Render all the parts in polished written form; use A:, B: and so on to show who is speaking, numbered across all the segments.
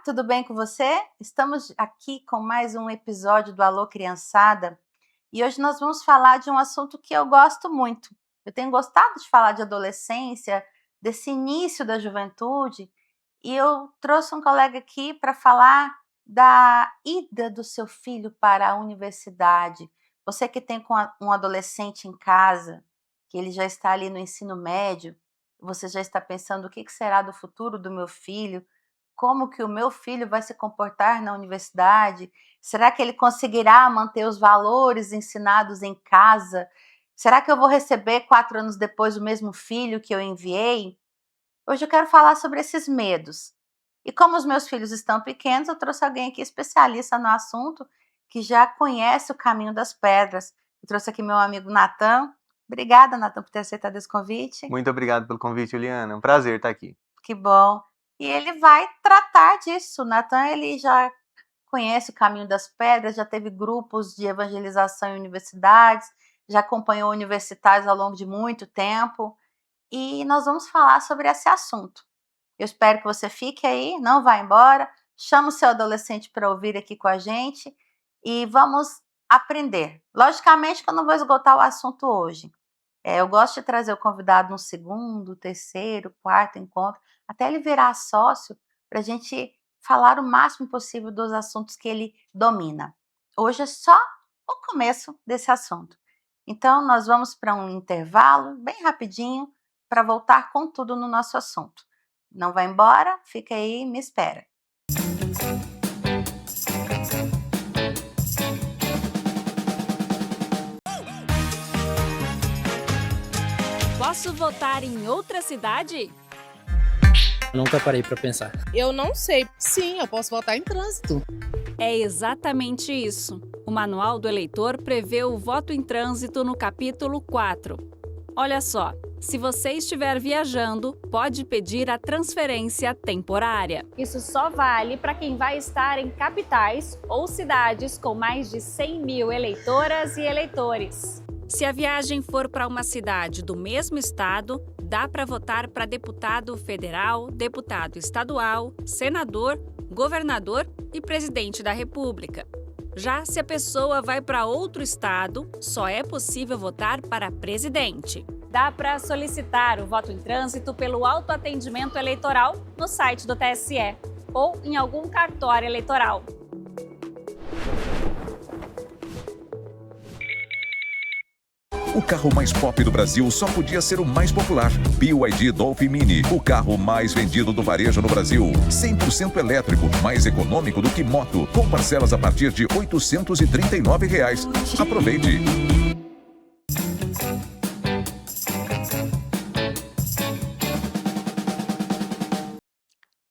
A: tudo bem com você? Estamos aqui com mais um episódio do Alô Criançada e hoje nós vamos falar de um assunto que eu gosto muito. Eu tenho gostado de falar de adolescência, desse início da juventude, e eu trouxe um colega aqui para falar da ida do seu filho para a universidade. Você que tem um adolescente em casa, que ele já está ali no ensino médio, você já está pensando o que será do futuro do meu filho? Como que o meu filho vai se comportar na universidade? Será que ele conseguirá manter os valores ensinados em casa? Será que eu vou receber 4 anos depois o mesmo filho que eu enviei? Hoje eu quero falar sobre esses medos. E como os meus filhos estão pequenos, eu trouxe alguém aqui especialista no assunto, que já conhece o caminho das pedras. Eu trouxe aqui meu amigo Natan. Obrigada, Natan, por ter aceitado esse convite.
B: Muito obrigado pelo convite, Juliana. É um prazer estar aqui.
A: Que bom. E ele vai tratar disso. O Natan, ele já conhece o caminho das pedras, já teve grupos de evangelização em universidades, já acompanhou universitários ao longo de muito tempo. E nós vamos falar sobre esse assunto. Eu espero que você fique aí, não vá embora. Chama o seu adolescente para ouvir aqui com a gente e vamos aprender. Logicamente que eu não vou esgotar o assunto hoje. Eu gosto de trazer o convidado no segundo, terceiro, quarto encontro, até ele virar sócio, para a gente falar o máximo possível dos assuntos que ele domina. Hoje é só o começo desse assunto. Então, nós vamos para um intervalo bem rapidinho para voltar com tudo no nosso assunto. Não vai embora, fica aí e me espera.
C: Posso votar em outra cidade?
D: Nunca parei para pensar.
E: Eu não sei. Sim, eu posso votar em trânsito.
C: É exatamente isso. O Manual do Eleitor prevê o voto em trânsito no capítulo 4. Olha só, se você estiver viajando, pode pedir a transferência temporária. Isso só vale para quem vai estar em capitais ou cidades com mais de 100 mil eleitoras e eleitores. Se a viagem for para uma cidade do mesmo estado, dá para votar para deputado federal, deputado estadual, senador, governador e presidente da República. Já se a pessoa vai para outro estado, só é possível votar para presidente. Dá para solicitar o voto em trânsito pelo autoatendimento eleitoral no site do TSE ou em algum cartório eleitoral.
F: O carro mais pop do Brasil só podia ser o mais popular. BYD Dolphin Mini, o carro mais vendido do varejo no Brasil. 100% elétrico, mais econômico do que moto, com parcelas a partir de R$ 839. Aproveite!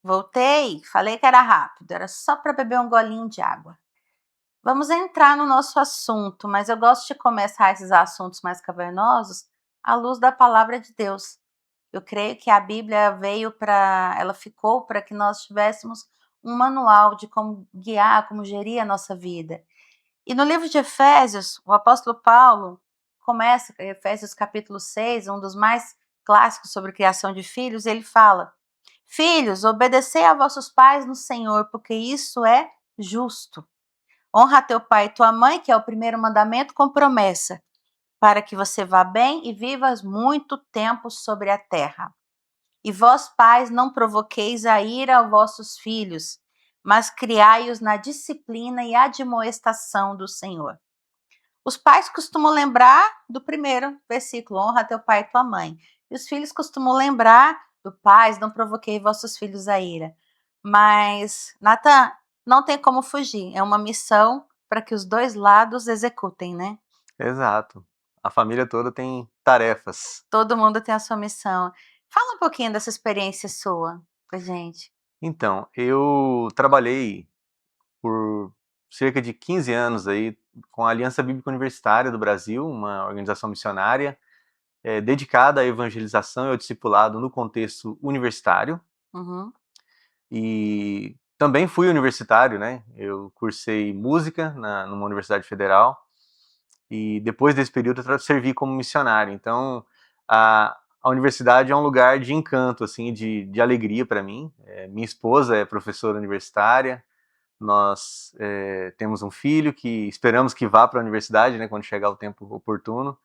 A: Voltei, falei que era rápido, era só para beber um golinho de água. Vamos entrar no nosso assunto, mas eu gosto de começar esses assuntos mais cavernosos à luz da palavra de Deus. Eu creio que a Bíblia ela ficou para que nós tivéssemos um manual de como guiar, como gerir a nossa vida. E no livro de Efésios, o apóstolo Paulo começa, Efésios capítulo 6, um dos mais clássicos sobre criação de filhos, ele fala: Filhos, obedecei a vossos pais no Senhor, porque isso é justo. Honra teu pai e tua mãe, que é o primeiro mandamento, com promessa, para que você vá bem e vivas muito tempo sobre a terra. E vós, pais, não provoqueis a ira aos vossos filhos, mas criai-os na disciplina e admoestação do Senhor. Os pais costumam lembrar do primeiro versículo, honra teu pai e tua mãe. E os filhos costumam lembrar do pais, não provoquei vossos filhos a ira. Mas, Natan, não tem como fugir, é uma missão para que os dois lados executem, né?
B: Exato. A família toda tem tarefas.
A: Todo mundo tem a sua missão. Fala um pouquinho dessa experiência sua pra gente.
B: Então, eu trabalhei por cerca de 15 anos aí com a Aliança Bíblica Universitária do Brasil, uma organização missionária dedicada à evangelização e ao discipulado no contexto universitário.
A: Uhum.
B: E também fui universitário, né? Eu cursei música numa universidade federal e depois desse período eu servi como missionário. Então, a universidade é um lugar de encanto, assim, de alegria para mim. Minha esposa é professora universitária, nós temos um filho que esperamos que vá para a universidade, né, quando chegar o tempo oportuno.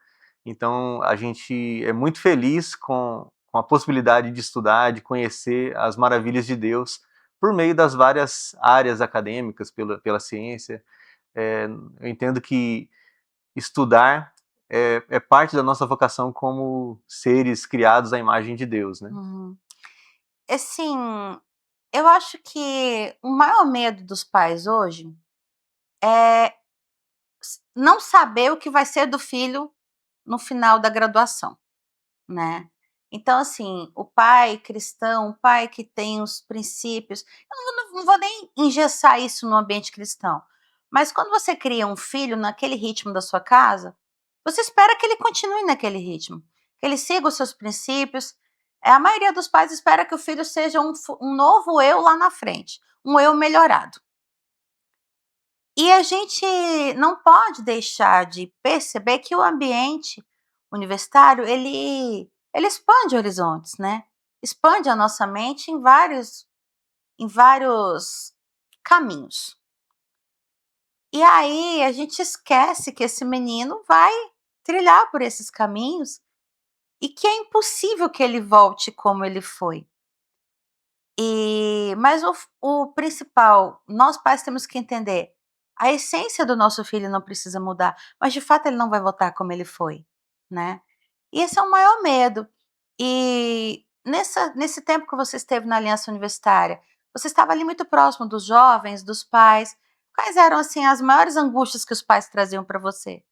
B: Então, a gente é muito feliz com a possibilidade de estudar, de conhecer as maravilhas de Deus por meio das várias áreas acadêmicas, pela ciência. Eu entendo que estudar é parte da nossa vocação como seres criados à imagem de Deus, né?
A: Uhum. Assim, eu acho que o maior medo dos pais hoje é não saber o que vai ser do filho no final da graduação, né. Então, assim, o pai cristão, o pai que tem os princípios, eu não vou nem engessar isso no ambiente cristão, mas quando você cria um filho naquele ritmo da sua casa, você espera que ele continue naquele ritmo, que ele siga os seus princípios. A maioria dos pais espera que o filho seja um novo eu lá na frente, um eu melhorado. E a gente não pode deixar de perceber que o ambiente universitário, ele expande horizontes, né, expande a nossa mente em vários caminhos. E aí a gente esquece que esse menino vai trilhar por esses caminhos e que é impossível que ele volte como ele foi. Mas o principal, nós pais temos que entender, a essência do nosso filho não precisa mudar, mas de fato ele não vai voltar como ele foi, né. E esse é o maior medo. E nesse tempo que você esteve na Aliança Universitária, você estava ali muito próximo dos jovens, dos pais. Quais eram, assim, as maiores angústias que os pais traziam para você?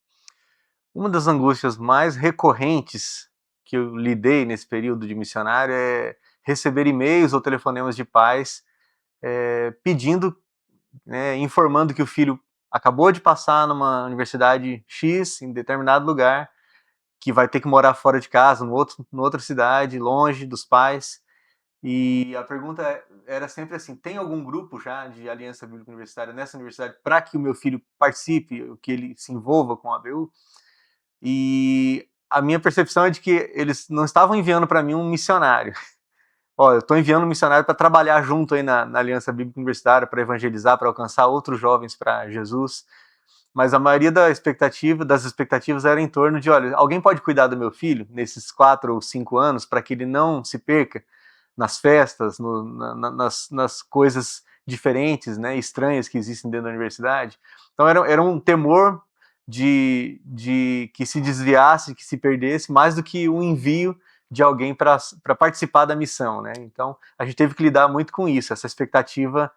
B: Uma das angústias mais recorrentes que eu lidei nesse período de missionário é receber e-mails ou telefonemas de pais pedindo, né, informando que o filho acabou de passar numa universidade X, em determinado lugar, que vai ter que morar fora de casa, numa outra cidade, longe dos pais. E a pergunta era sempre assim: tem algum grupo já de Aliança Bíblica Universitária nessa universidade para que o meu filho participe, que ele se envolva com a ABU? E a minha percepção é de que eles não estavam enviando para mim um missionário. Ó, eu estou enviando um missionário para trabalhar junto aí na Aliança Bíblica Universitária, para evangelizar, para alcançar outros jovens para Jesus. Mas a maioria das expectativas era em torno de: olha, alguém pode cuidar do meu filho nesses 4 ou 5 anos para que ele não se perca nas festas, nas coisas diferentes, né, estranhas que existem dentro da universidade. Então era um temor de que se desviasse, que se perdesse, mais do que um envio de alguém para participar da missão, né? Então a gente teve que lidar muito com isso, essa expectativa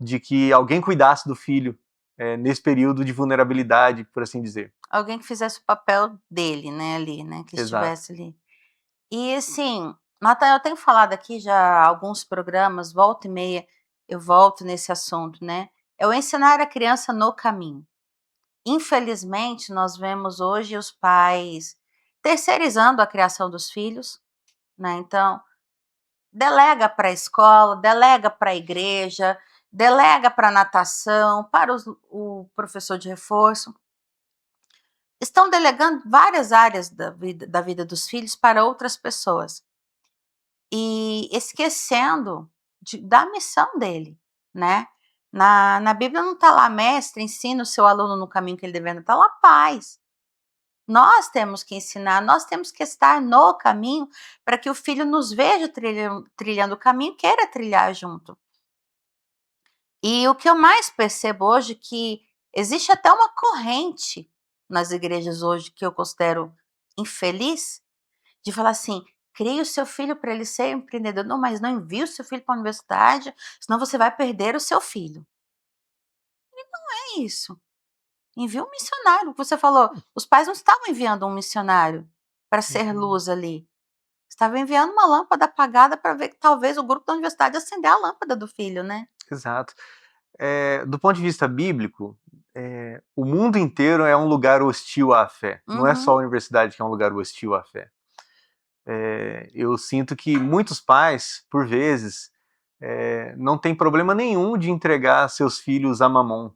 B: de que alguém cuidasse do filho nesse período de vulnerabilidade, por assim dizer.
A: Alguém que fizesse o papel dele, né, ali, né, que
B: Exato.
A: estivesse ali. E assim, Natan, eu tenho falado aqui já há alguns programas, volta e meia eu volto nesse assunto, né, é o ensinar a criança no caminho. Infelizmente, nós vemos hoje os pais terceirizando a criação dos filhos, né, então, delega para a escola, delega para a igreja, delega para a natação, para o professor de reforço. Estão delegando várias áreas da vida dos filhos para outras pessoas. E esquecendo da missão dele, né. Na Bíblia não está lá: "Mestre, ensina o seu aluno no caminho que ele deve andar", está lá: "Pais". Nós temos que ensinar, nós temos que estar no caminho para que o filho nos veja trilhando o caminho e queira trilhar junto. E o que eu mais percebo hoje que existe até uma corrente nas igrejas hoje que eu considero infeliz, de falar assim: "Crie o seu filho para ele ser empreendedor". Não, mas não envie o seu filho para a universidade, senão você vai perder o seu filho. É isso. Envia um missionário, você falou, os pais não estavam enviando um missionário para ser
B: Uhum.
A: luz ali, estavam enviando uma lâmpada apagada para ver que talvez o grupo da universidade acender a lâmpada do filho, né.
B: Exato. Do ponto de vista bíblico, o mundo inteiro é um lugar hostil à fé. Não é só a
A: Uhum.
B: universidade que é um lugar hostil à fé. Eu sinto que muitos pais, por vezes, não têm problema nenhum de entregar seus filhos a mamon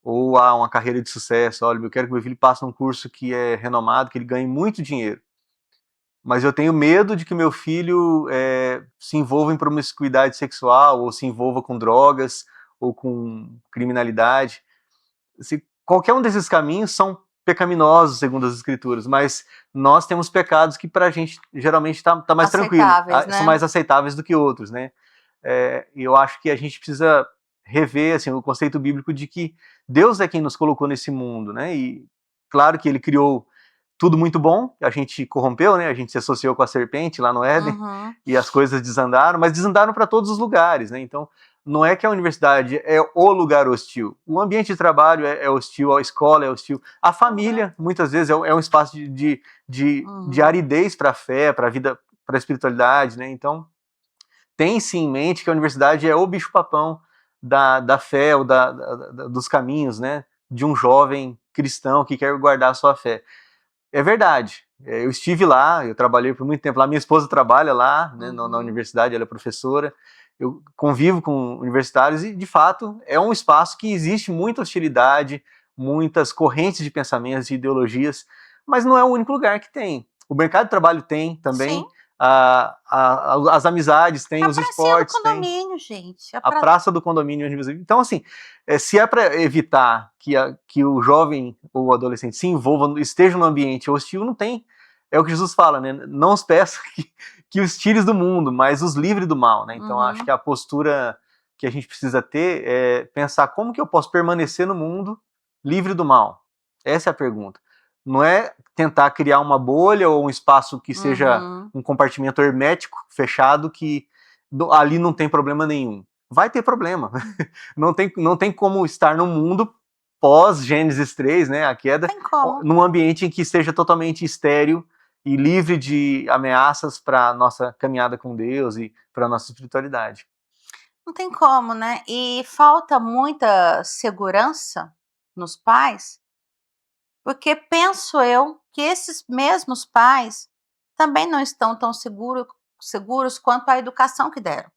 B: ou a uma carreira de sucesso. Olha, eu quero que meu filho passe num curso que é renomado, que ele ganhe muito dinheiro. mas eu tenho medo de que meu filho se envolva em promiscuidade sexual, ou se envolva com drogas, ou com criminalidade. Qualquer um desses caminhos são pecaminosos, segundo as Escrituras, mas nós temos pecados que para a gente geralmente tá mais tranquilo,
A: Aceitáveis, né?
B: são mais aceitáveis do que outros, né? E eu acho que a gente precisa rever assim, o conceito bíblico de que Deus é quem nos colocou nesse mundo, né? E claro que ele criou tudo muito bom, a gente corrompeu, né? A gente se associou com a serpente lá no Éden,
A: Uhum.
B: e as coisas desandaram, mas desandaram para todos os lugares, né? Então, não é que a universidade é o lugar hostil. O ambiente de trabalho é hostil, a escola é hostil, a família, muitas vezes, é um espaço de aridez para a fé, para a vida, para a espiritualidade, né? Então, tem sim em mente que a universidade é o bicho-papão da fé, ou dos caminhos, né? De um jovem cristão que quer guardar a sua fé. É verdade. Eu estive lá, eu trabalhei por muito tempo lá. Minha esposa trabalha lá, né, na universidade, ela é professora. Eu convivo com universitários e, de fato, é um espaço que existe muita hostilidade, muitas correntes de pensamentos, de ideologias, mas não é o único lugar que tem. O mercado de trabalho tem também,
A: Sim.
B: as amizades tem, os esportes
A: do condomínio, gente.
B: a praça do condomínio. Então, assim, se é para evitar que o jovem ou o adolescente se envolva, esteja no ambiente hostil, não tem. É o que Jesus fala, né? Não os peça que os tires do mundo, mas os livre do mal, né? Então, acho que a postura que a gente precisa ter é pensar como que eu posso permanecer no mundo livre do mal. Essa é a pergunta. Não é tentar criar uma bolha ou um espaço que seja um compartimento hermético, fechado, que ali não tem problema nenhum. Vai ter problema. Não tem como estar no mundo pós Gênesis 3, né, a queda, num ambiente em que seja totalmente estéril e livre de ameaças para a nossa caminhada com Deus e para a nossa espiritualidade.
A: Não tem como, né? E falta muita segurança nos pais, porque penso eu que esses mesmos pais também não estão tão seguros quanto a educação que deram,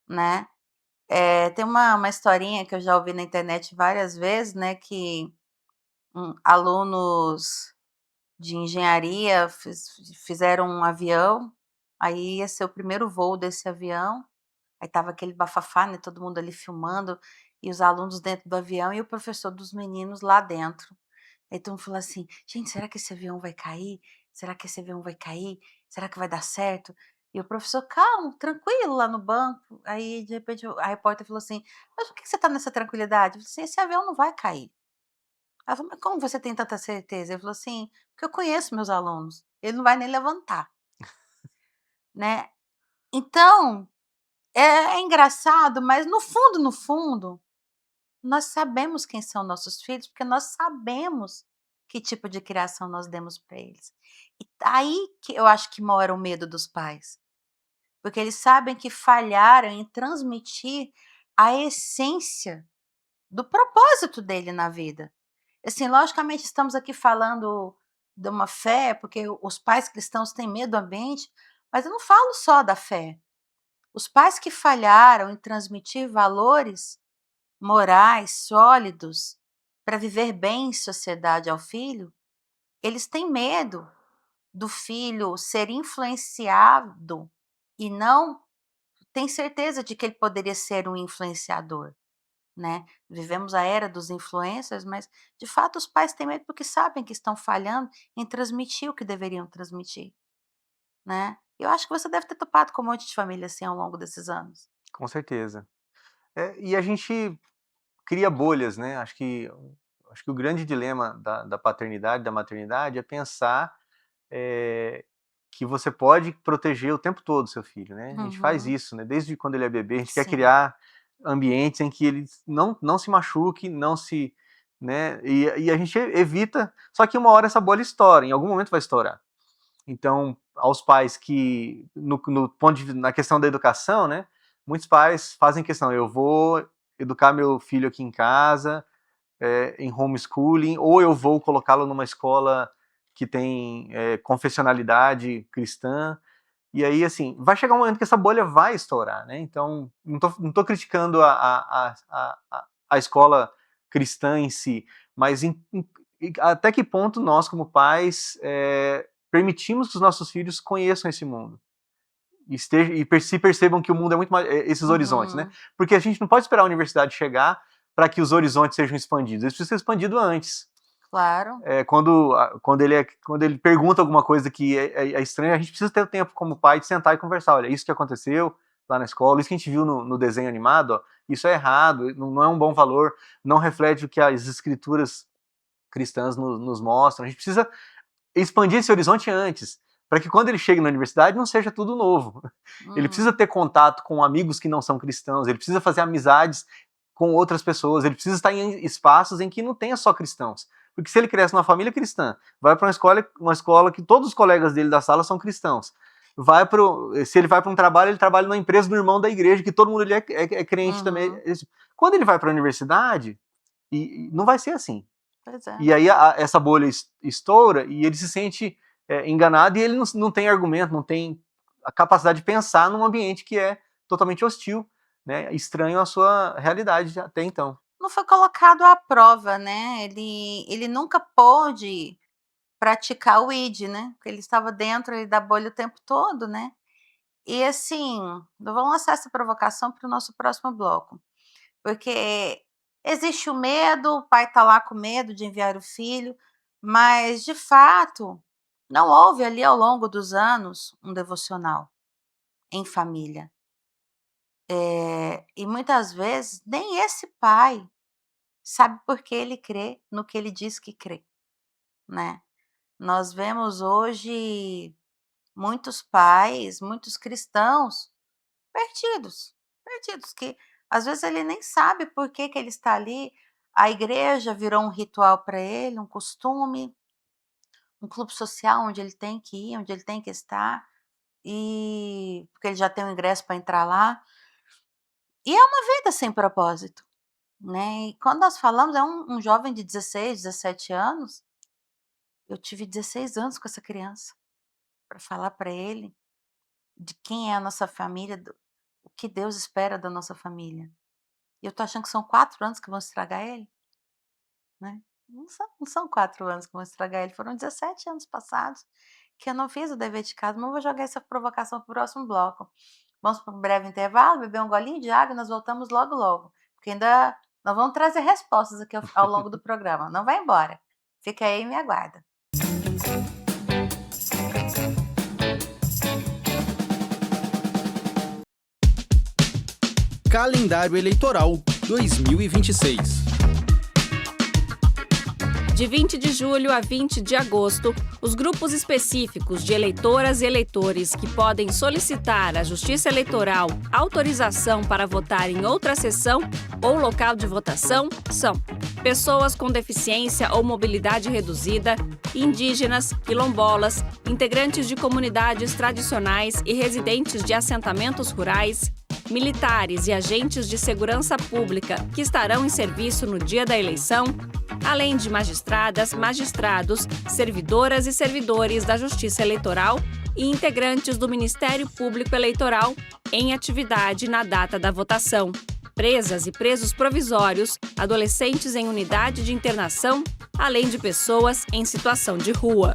A: né? Tem uma historinha que eu já ouvi na internet várias vezes, né, que alunos de engenharia fizeram um avião, aí ia ser o primeiro voo desse avião, aí tava aquele bafafá, né, todo mundo ali filmando, e os alunos dentro do avião e o professor dos meninos lá dentro. Aí todo mundo falou assim: "Gente, será que esse avião vai cair? Será que esse avião vai cair? Será que vai dar certo?" E o professor calmo, tranquilo lá no banco, aí de repente a repórter falou assim: "Mas por que você tá nessa tranquilidade?" Eu falei assim: "Esse avião não vai cair." Ela falou: "Mas como você tem tanta certeza?" Ele falou assim: "Porque eu conheço meus alunos, ele não vai nem levantar." Né. Então, é engraçado, mas no fundo, nós sabemos quem são nossos filhos, porque nós sabemos que tipo de criação nós demos para eles. E aí que eu acho que mora o medo dos pais, porque eles sabem que falharam em transmitir a essência do propósito dele na vida. Assim, logicamente estamos aqui falando de uma fé, porque os pais cristãos têm medo do ambiente, mas eu não falo só da fé. Os pais que falharam em transmitir valores morais sólidos para viver bem em sociedade ao filho, eles têm medo do filho ser influenciado e não tem certeza de que ele poderia ser um influenciador, né. Vivemos a era dos influencers, mas de fato os pais têm medo porque sabem que estão falhando em transmitir o que deveriam transmitir, né. Eu acho que você deve ter topado com um monte de família assim ao longo desses anos.
B: Com certeza. E a gente cria bolhas, né? Acho que o grande dilema da paternidade, da maternidade, é pensar que você pode proteger o tempo todo seu filho, né? A gente faz isso, né? Desde quando ele é bebê, a gente quer
A: Sim.
B: criar ambientes em que ele não se machuque, não se, né? E a gente evita, só que uma hora essa bolha estoura, em algum momento vai estourar. Então, aos pais que, na questão da educação, né? Muitos pais fazem questão, eu vou educar meu filho aqui em casa, em homeschooling, ou eu vou colocá-lo numa escola que tem confessionalidade cristã, e aí, assim, vai chegar um momento que essa bolha vai estourar, né? Então, não tô criticando a escola cristã em si, mas até que ponto nós, como pais, permitimos que os nossos filhos conheçam esse mundo. Se percebam que o mundo é muito mais, esses horizontes, né?
A: Uhum.
B: Porque a gente não pode esperar a universidade chegar para que os horizontes sejam expandidos. Eles precisam ser expandidos antes.
A: Claro.
B: Quando ele pergunta alguma coisa que é estranha, a gente precisa ter o tempo como pai de sentar e conversar. Olha, isso que aconteceu lá na escola, isso que a gente viu no desenho animado, ó, isso é errado, não é um bom valor, não reflete o que as escrituras cristãs nos mostram. A gente precisa expandir esse horizonte antes, para que quando ele chegue na universidade não seja tudo novo. Ele precisa
A: Uhum.
B: ter contato com amigos que não são cristãos, ele precisa fazer amizades com outras pessoas, ele precisa estar em espaços em que não tenha só cristãos. Porque se ele cresce numa família cristã, vai para uma escola que todos os colegas dele da sala são cristãos. Se ele vai para um trabalho, ele trabalha numa empresa do irmão da igreja, que todo mundo ali é crente também.
A: Uhum.
B: Quando ele vai para a universidade, não vai ser assim.
A: Pois é.
B: E aí essa bolha estoura e ele se sente enganado e ele não tem argumento, não tem a capacidade de pensar num ambiente que é totalmente hostil, né, estranho à sua realidade até então.
A: Não foi colocado à prova, né, ele nunca pôde praticar o id, né, porque ele estava dentro ali da bolha o tempo todo, né. E assim, vamos lançar essa provocação para o nosso próximo bloco, porque existe o medo, o pai está lá com medo de enviar o filho, mas de fato, não houve ali ao longo dos anos um devocional em família. E muitas vezes nem esse pai sabe por que ele crê no que ele diz que crê, né. Nós vemos hoje muitos pais, muitos cristãos perdidos, perdidos, que às vezes ele nem sabe por que que ele está ali, a igreja virou um ritual para ele, um costume, um clube social onde ele tem que ir, onde ele tem que estar, e porque ele já tem o ingresso para entrar lá, e é uma vida sem propósito, né. E quando nós falamos é um jovem de 16, 17 anos, eu tive 16 anos com essa criança, para falar para ele de quem é a nossa família, o que Deus espera da nossa família. E eu tô achando que são 4 anos que vão estragar ele, né. Não são 4 anos que vão estragar ele, foram 17 anos passados que eu não fiz o dever de casa, mas eu vou jogar essa provocação para o próximo bloco. Vamos para um breve intervalo, beber um golinho de água e nós voltamos logo, logo, porque ainda nós vamos trazer respostas aqui ao longo do programa, não vai embora. Fica aí e me aguarda.
D: Calendário Eleitoral 2026.
C: De 20 de julho a 20 de agosto, os grupos específicos de eleitoras e eleitores que podem solicitar à Justiça Eleitoral autorização para votar em outra sessão ou local de votação são pessoas com deficiência ou mobilidade reduzida, indígenas, quilombolas, integrantes de comunidades tradicionais e residentes de assentamentos rurais, militares e agentes de segurança pública que estarão em serviço no dia da eleição, além de magistradas, magistrados, servidoras e servidores da Justiça Eleitoral e integrantes do Ministério Público Eleitoral em atividade na data da votação, presas e presos provisórios, adolescentes em unidade de internação, além de pessoas em situação de rua.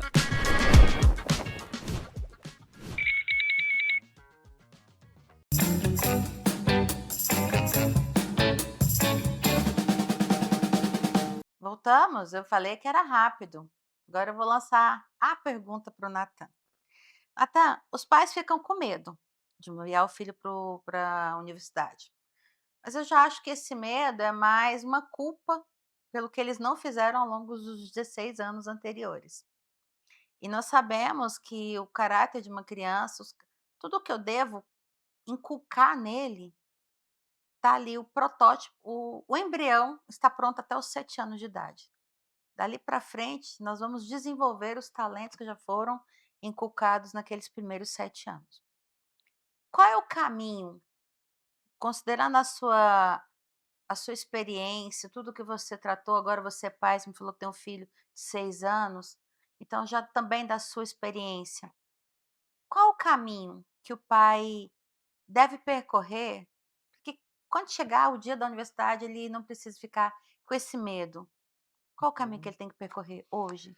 A: Voltamos, eu falei que era rápido. Agora eu vou lançar a pergunta para o Natan. Natan, os pais ficam com medo de enviar o filho para a universidade. Mas eu já acho que esse medo é mais uma culpa pelo que eles não fizeram ao longo dos 16 anos anteriores. E nós sabemos que o caráter de uma criança, tudo que eu devo inculcar nele, tá ali o protótipo, o embrião está pronto até os 7 anos de idade. Dali para frente, nós vamos desenvolver os talentos que já foram inculcados naqueles primeiros 7 anos. Qual é o caminho, considerando a sua experiência, tudo que você tratou, agora você é pai, você me falou que tem um filho de 6 anos, então já também da sua experiência, qual o caminho que o pai deve percorrer, porque quando chegar o dia da universidade ele não precisa ficar com esse medo. Qual o caminho que ele tem que percorrer hoje?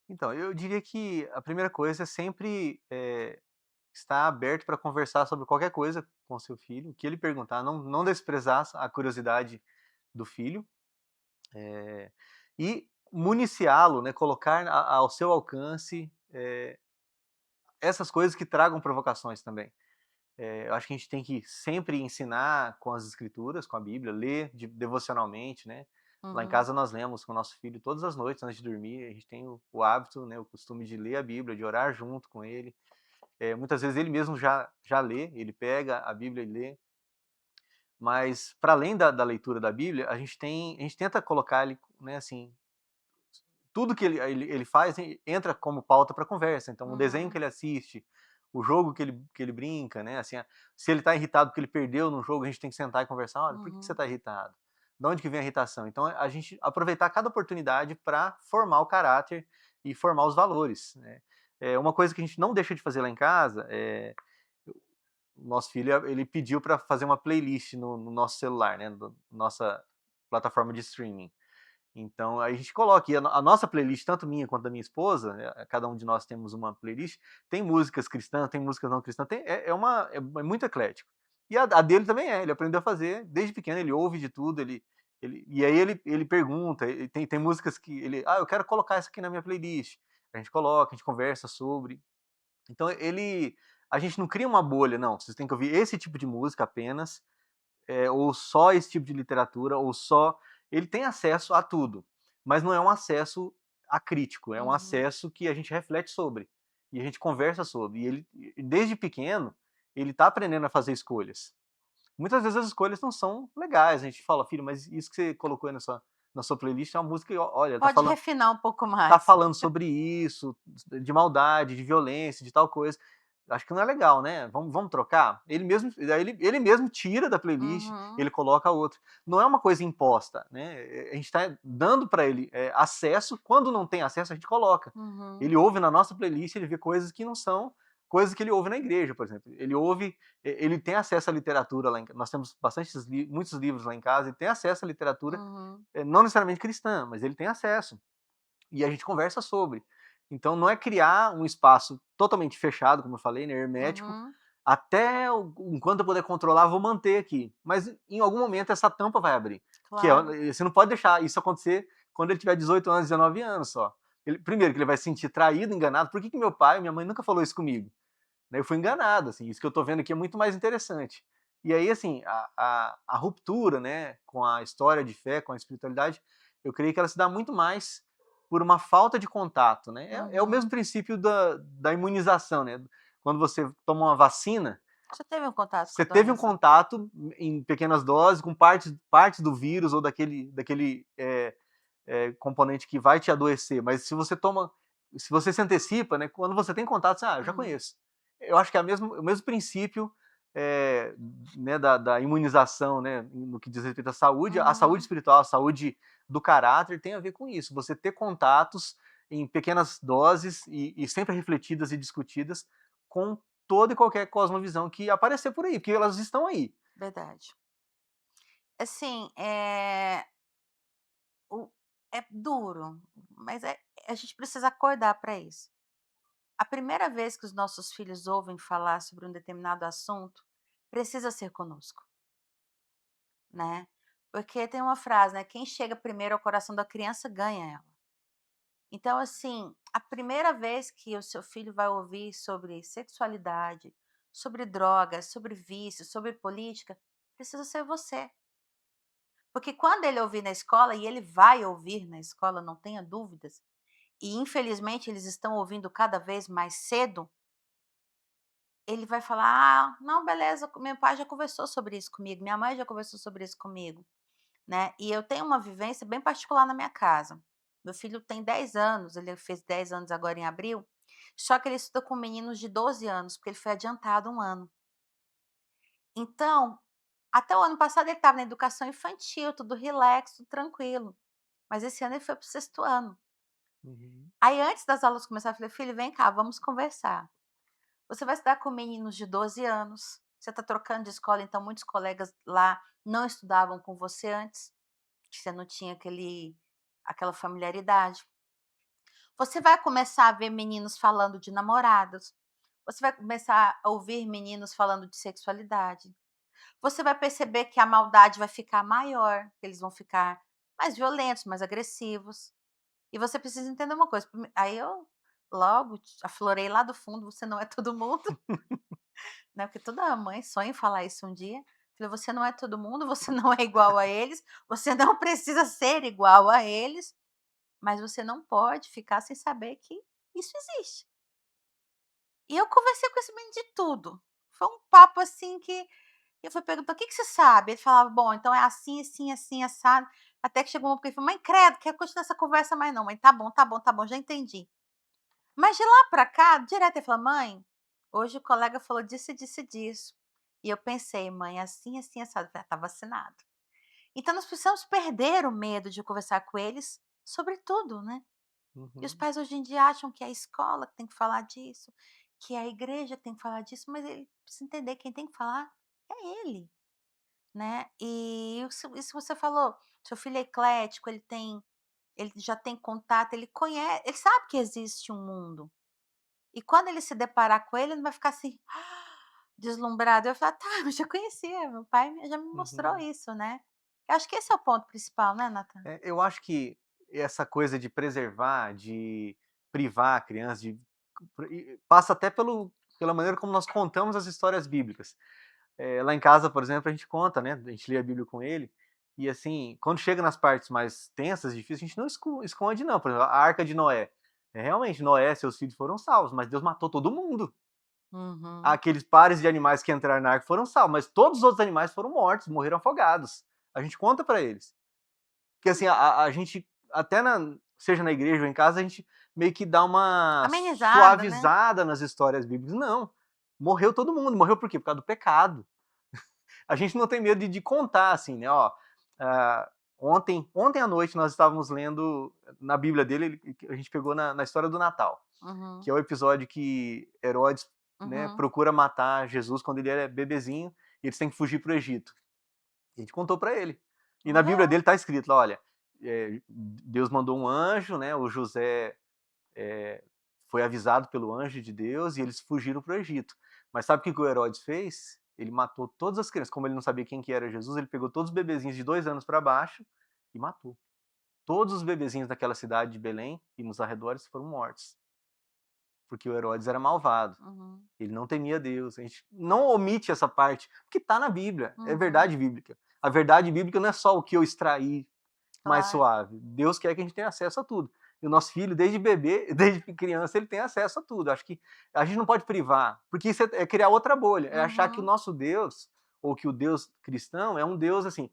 B: Então, eu diria que a primeira coisa é sempre estar aberto para conversar sobre qualquer coisa com seu filho, o que ele perguntar, não desprezar a curiosidade do filho, eh, e municiá-lo, né, colocar ao seu alcance essas coisas que tragam provocações também. Eu acho que a gente tem que sempre ensinar com as escrituras, com a Bíblia, ler devocionalmente, né? Lá em
A: Uhum,
B: casa nós lemos com o nosso filho todas as noites antes de dormir. A gente tem o hábito, né, o costume de ler a Bíblia, de orar junto com ele. Muitas vezes ele mesmo já lê, ele pega a Bíblia e lê. Mas para além da leitura da Bíblia, a gente tenta colocar ele, né, assim, tudo que ele faz entra como pauta para conversa. Então, o desenho que
A: uhum,
B: ele assiste, o jogo que ele brinca, né? Assim, se ele está irritado porque ele perdeu num jogo, a gente tem que sentar e conversar. Olha, por que você
A: uhum,
B: está irritado? De onde que vem a irritação? Então, a gente aproveitar cada oportunidade para formar o caráter e formar os valores, né? Uma coisa que a gente não deixa de fazer lá em casa o nosso filho ele pediu para fazer uma playlist no nosso celular, né? Nossa plataforma de streaming. Então, a gente coloca, e a nossa playlist, tanto minha quanto da minha esposa, cada um de nós temos uma playlist, tem músicas cristãs, tem músicas não cristãs, é muito eclético. E a dele também ele aprendeu a fazer, desde pequeno, ele ouve de tudo, e aí ele pergunta, tem músicas que eu quero colocar essa aqui na minha playlist. A gente coloca, a gente conversa sobre. Então, a gente não cria uma bolha, não, vocês têm que ouvir esse tipo de música apenas, ou só esse tipo de literatura, ou só. Ele tem acesso a tudo, mas não é um acesso acrítico, é um
A: uhum,
B: acesso que a gente reflete sobre e a gente conversa sobre. E ele, desde pequeno, ele está aprendendo a fazer escolhas. Muitas vezes as escolhas não são legais. A gente fala, filho, mas isso que você colocou aí na sua playlist é uma música, olha,
A: pode refinar um pouco
B: tá
A: mais.
B: falando sobre isso, de maldade, de violência, de tal coisa. Acho que não é legal, né? Vamos trocar? Daí ele mesmo tira da playlist,
A: Uhum,
B: ele coloca outra. Não é uma coisa imposta, né? A gente está dando para ele acesso. Quando não tem acesso, a gente coloca.
A: uhum,
B: Ele ouve na nossa playlist, ele vê coisas que não são coisas que ele ouve na igreja, por exemplo. Ele tem acesso à literatura lá. Nós temos muitos livros lá em casa. Ele tem acesso à literatura,
A: uhum,
B: não necessariamente cristã, mas ele tem acesso e a gente conversa sobre. Então não é criar um espaço totalmente fechado, como eu falei, né, hermético,
A: uhum,
B: até enquanto eu puder controlar, vou manter aqui. Mas em algum momento essa tampa vai abrir.
A: claro.
B: Você não pode deixar isso acontecer quando ele tiver 18 anos, 19 anos só. Primeiro, que ele vai se sentir traído, enganado. Por que meu pai e minha mãe nunca falou isso comigo? Né, eu fui enganado, assim, isso que eu estou vendo aqui é muito mais interessante. E aí, assim, a ruptura, né, com a história de fé, com a espiritualidade, eu creio que ela se dá muito mais por uma falta de contato, né? É o mesmo
A: Uhum.
B: princípio da imunização, né? Quando você toma uma vacina,
A: Você teve um contato com
B: você
A: a
B: teve um
A: doença?
B: contato em pequenas doses com partes do vírus ou daquele componente que vai te adoecer, mas se você se antecipa, né, quando você tem contato, eu já
A: Hum,
B: conheço. Eu acho que é o mesmo princípio é, né, da imunização, né, no que diz respeito à saúde, a saúde
A: uhum,
B: espiritual, a saúde do caráter tem a ver com isso. Você ter contatos em pequenas doses e sempre refletidas e discutidas com toda e qualquer cosmovisão que aparecer por aí, porque elas estão aí.
A: verdade. Assim, o é duro, mas a gente precisa acordar para isso. A primeira vez que os nossos filhos ouvem falar sobre um determinado assunto, precisa ser conosco, né. Porque tem uma frase, né: "Quem chega primeiro ao coração da criança ganha ela". Então, assim, a primeira vez que o seu filho vai ouvir sobre sexualidade, sobre drogas, sobre vícios, sobre política, precisa ser você. Porque quando ele ouvir na escola, e ele vai ouvir na escola, não tenha dúvidas, e infelizmente eles estão ouvindo cada vez mais cedo, ele vai falar: "Ah, não, beleza, meu pai já conversou sobre isso comigo, minha mãe já conversou sobre isso comigo", né. E eu tenho uma vivência bem particular na minha casa. Meu filho tem 10 anos, ele fez 10 anos agora em abril, só que ele estuda com meninos de 12 anos, porque ele foi adiantado um ano. Então, até o ano passado ele estava na educação infantil, tudo relax, tudo tranquilo, mas esse ano ele foi para o 6º ano.
B: Uhum.
A: Aí antes das aulas começar, eu falei: "Filho, vem cá, vamos conversar. Você vai estudar com meninos de 12 anos, você está trocando de escola, então muitos colegas lá não estudavam com você antes, que você não tinha aquela familiaridade. Você vai começar a ver meninos falando de namorados, você vai começar a ouvir meninos falando de sexualidade. Você vai perceber que a maldade vai ficar maior, que eles vão ficar mais violentos, mais agressivos. E você precisa entender uma coisa, aí eu logo aflorei lá do fundo: "Você não é todo mundo", né, porque toda mãe sonha em falar isso um dia. Falei: "Você não é todo mundo, você não é igual a eles, você não precisa ser igual a eles, mas você não pode ficar sem saber que isso existe". E eu conversei com esse menino de tudo. Foi um papo, assim, que eu fui perguntar: "O que que você sabe?" Ele falava: "Bom, então é assim, assim, assim, assado", até que chegou uma porque ele falou: "Mãe, credo, quero continuar essa conversa mais não, mãe, tá bom, tá bom, tá bom, já entendi". Mas de lá pra cá, direto ele fala: "Mãe, hoje o colega falou disso e disso e disso". E eu pensei: "Mãe, assim, assim, assado". Eu falei: "Ah, tá vacinado". Então nós precisamos perder o medo de conversar com eles sobre tudo, né. E os
B: Uhum,
A: pais hoje em dia acham que é a escola que tem que falar disso, que é a igreja que tem que falar disso, mas ele precisa entender, quem tem que falar é ele, né. E isso você falou, seu filho é eclético, ele já tem contato, ele sabe que existe um mundo. E quando ele se deparar com ele, ele não vai ficar assim, deslumbrado. Eu falo: "Tá, eu já conhecia, meu pai já me mostrou
B: uhum.
A: isso, né". Eu acho que esse é o ponto principal, né, Nathan?
B: Eu acho que essa coisa de preservar, de privar a criança, passa até pela maneira como nós contamos as histórias bíblicas. Lá em casa, por exemplo, a gente conta, né? A gente lê a Bíblia com ele. E assim, quando chega nas partes mais tensas, difíceis, a gente não esconde, não. Por exemplo, a arca de Noé. Realmente, Noé e seus filhos foram salvos, mas Deus matou todo mundo.
A: Uhum,
B: Aqueles pares de animais que entraram na arca foram salvos, mas todos os outros animais foram mortos, morreram afogados. A gente conta para eles. Que assim, a gente, até seja na igreja ou em casa, a gente meio que dá uma
A: amenizada, né.
B: suavizada nas histórias bíblicas. Não. Morreu todo mundo. Morreu por quê? Por causa do pecado. A gente não tem medo de contar, assim, né? Ó, ah, ontem à noite nós estávamos lendo na Bíblia dele, a gente pegou na história do Natal,
A: Uhum,
B: que é o episódio que Herodes, né,
A: uhum.
B: procura matar Jesus quando ele é bebezinho e eles têm que fugir para o Egito. E a gente contou para ele. E na Bíblia
A: Morreu.
B: dele está escrito lá, olha, Deus mandou um anjo, né? O José foi avisado pelo anjo de Deus e eles fugiram para o Egito. Mas sabe o que o Herodes fez? Ele matou todas as crianças. Como ele não sabia quem que era Jesus, ele pegou todos os bebezinhos de 2 anos para baixo e matou. Todos os bebezinhos daquela cidade de Belém e nos arredores foram mortos. Porque o Herodes era malvado.
A: Uhum,
B: Ele não temia Deus. A gente não omite essa parte, porque está na Bíblia. É
A: uhum.
B: verdade bíblica. A verdade bíblica não é só o que eu extraí mais
A: Claro.
B: suave. Deus quer que a gente tenha acesso a tudo. E o nosso filho, desde bebê, desde criança, ele tem acesso a tudo. Acho que a gente não pode privar, porque isso é criar outra bolha, é achar que o
A: Uhum.
B: nosso Deus, ou que o Deus cristão, é um Deus assim,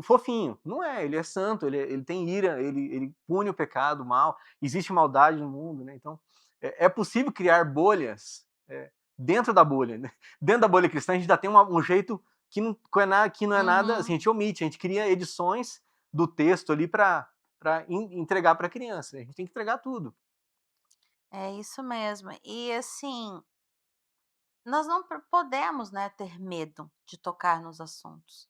B: fofinho. Não é, ele é santo, ele tem ira, ele pune o pecado, o mal. Existe maldade no mundo, né? Então, é possível criar bolhas dentro da bolha. Né? Dentro da bolha cristã, a gente ainda tem um jeito que não é nada, assim,
A: Uhum.
B: a gente omite, a gente cria edições do texto ali para entregar para a criança. A gente tem que entregar tudo.
A: É isso mesmo. E assim, nós não podemos, né, ter medo de tocar nos assuntos.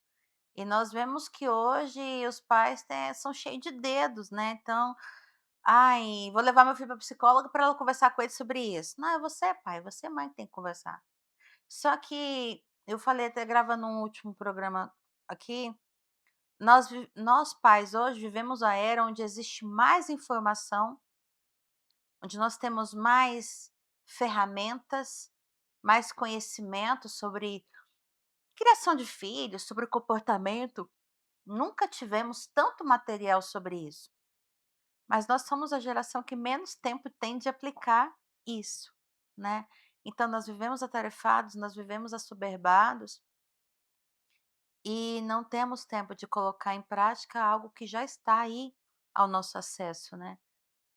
A: E nós vemos que hoje os pais são cheios de dedos, né? Então, ai, vou levar meu filho para psicóloga para ela conversar com ele sobre isso. Não, é você, pai, você, mãe, que tem que conversar. Só que eu falei até gravando um último programa aqui, nós pais hoje vivemos a era onde existe mais informação, onde nós temos mais ferramentas, mais conhecimento sobre criação de filhos, sobre comportamento. Nunca tivemos tanto material sobre isso. Mas nós somos a geração que menos tempo tem de aplicar isso, né. Então nós vivemos atarefados, nós vivemos assoberbados e não temos tempo de colocar em prática algo que já está aí ao nosso acesso, né.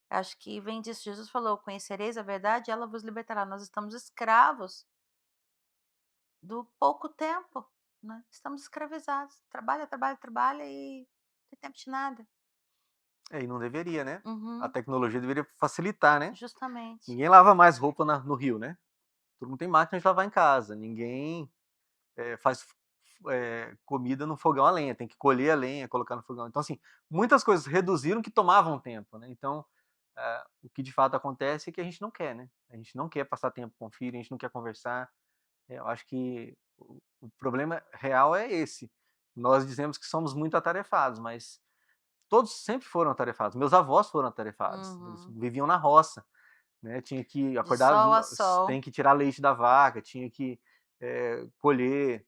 A: Acho que vem disso, Jesus falou: "Conhecereis a verdade e ela vos libertará". Nós estamos escravos do pouco tempo, né, estamos escravizados. Trabalha, trabalha, trabalha e não tem tempo de nada.
B: E não deveria, né? A
A: Uhum,
B: tecnologia deveria facilitar, né?
A: justamente.
B: Ninguém lava mais roupa no rio, né? Todo mundo tem máquina de lavar em casa. Ninguém faz comida no fogão a lenha. Tem que colher a lenha, colocar no fogão. Então, assim, muitas coisas reduziram que tomavam tempo, né? Então, o que de fato acontece é que a gente não quer, né? A gente não quer passar tempo com o filho, a gente não quer conversar. Eu acho que o problema real é esse. Nós dizemos que somos muito atarefados, mas todos sempre foram atarefados. Meus avós foram atarefados, eles
A: Uhum.
B: viviam na roça, né? Tinha que
A: De
B: acordar,
A: sol a sol.
B: tem que tirar leite da vaca, tinha que colher,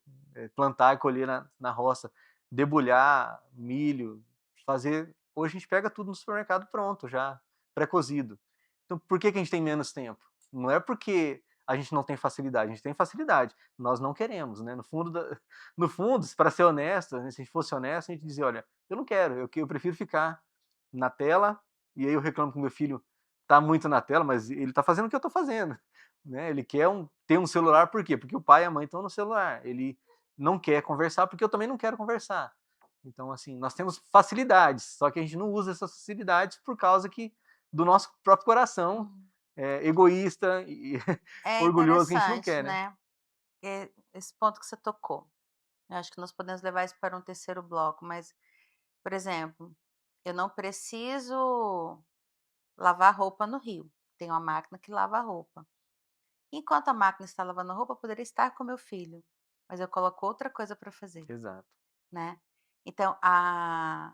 B: plantar e colher na roça, debulhar milho, fazer. Hoje a gente pega tudo no supermercado pronto, já pré-cozido. Então, por que que a gente tem menos tempo? Não é porque a gente não tem facilidade, a gente tem facilidade, nós não queremos, né? No fundo, no fundo, para ser honesto, né, se a gente fosse honesto, a gente dizia, olha, eu não quero, eu prefiro ficar na tela, e aí eu reclamo que meu filho tá muito na tela, mas ele tá fazendo o que eu tô fazendo, né? Ele quer ter um celular, por quê? Porque o pai e a mãe estão no celular. Ele não quer conversar, porque eu também não quero conversar. Então, assim, nós temos facilidades, só que a gente não usa essas facilidades por causa do nosso próprio coração
A: Uhum.
B: egoísta e
A: É
B: orgulhoso que a gente não
A: interessante,
B: quer, né?
A: né, esse ponto que você tocou. Eu acho que nós podemos levar isso para um terceiro bloco, mas, por exemplo, eu não preciso lavar roupa no rio, tem uma máquina que lava a roupa. Enquanto a máquina está lavando a roupa, eu poderia estar com meu filho, mas eu coloco outra coisa para fazer,
B: Exato.
A: né. Então a